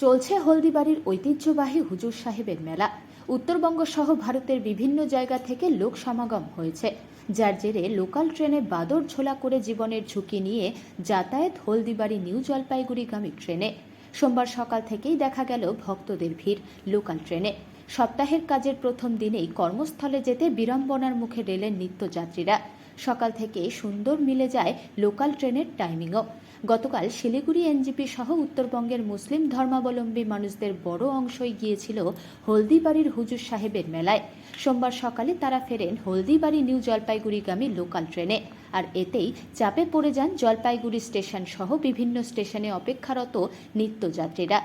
চলছে হলদিবাড়ির ঐতিহ্যবাহী হুজুর সাহেবের মেলা। উত্তরবঙ্গ সহ ভারতের বিভিন্ন জায়গা থেকে লোক সমাগম হয়েছে, যার জেরে লোকাল ট্রেনে বাদর ঝোলা করে জীবনের ঝুঁকি নিয়ে যাতায়াত হলদিবাড়ি নিউ জলপাইগুড়িগামী ট্রেনে। সোমবার সকাল থেকেই দেখা গেল ভক্তদের ভিড় লোকাল ট্রেনে। সপ্তাহের কাজের প্রথম দিনেই কর্মস্থলে যেতে বিড়ম্বনার মুখে রেলের নিত্যযাত্রীরা। সকাল থেকে সুন্দর মিলে যায় লোকাল ট্রেনের টাইমিংও। গতকাল শিলিগুড়ি এনজিপি সহ উত্তরবঙ্গের মুসলিম ধর্মাবলম্বী মানুষদের বড় অংশই গিয়েছিল হলদিবাড়ির হুজুর সাহেবের মেলায়। সোমবার সকালে তারা ফেরেন হলদিবাড়ি নিউ জলপাইগুড়িগামী লোকাল ট্রেনে, আর এতেই চাপে পড়ে যান জলপাইগুড়ি স্টেশন সহ বিভিন্ন স্টেশনে অপেক্ষারত নিত্যযাত্রীরা।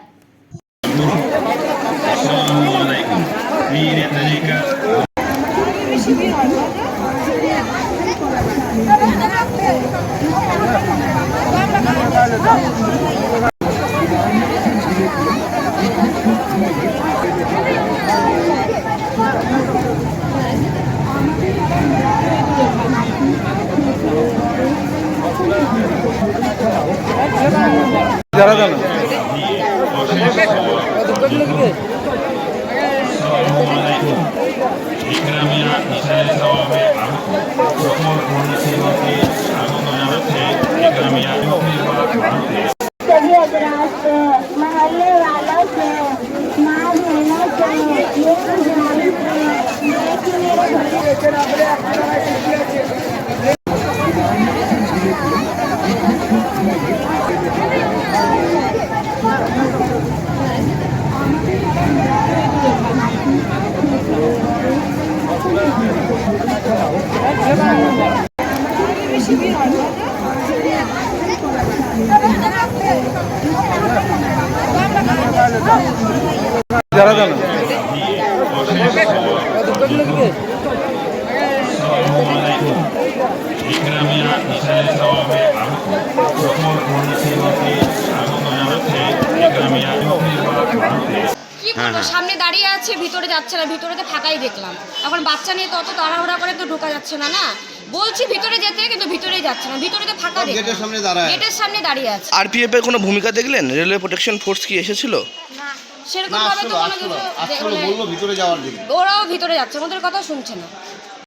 महल्ले वालों से, माँ बहनों से, সামনে দাঁড়িয়ে আছে, ভিতরে যাচ্ছে না, ভিতরে তো ফাঁকাই দেখলাম। এখন বাচ্চা নিয়ে তত তাড়াহুড়া করে তো ঢোকা যাচ্ছে না। না বলছি ভিতরে যেতে, কিন্তু ভিতরেই যাচ্ছে না, ভিতরে তো ফাঁকা। গেটের সামনে দাঁড়িয়ে আছে। আরপিএফ এর কোনো ভূমিকা দেখলেন? রেলওয়ে প্রোটেকশন ফোর্স কি এসেছিল? সেরকম ভাবে তো কোনো কিছু বললো ভিতরে যাওয়ার জন্য, ওরাও ভিতরে যাচ্ছে, ওদের কথা শুনছে না।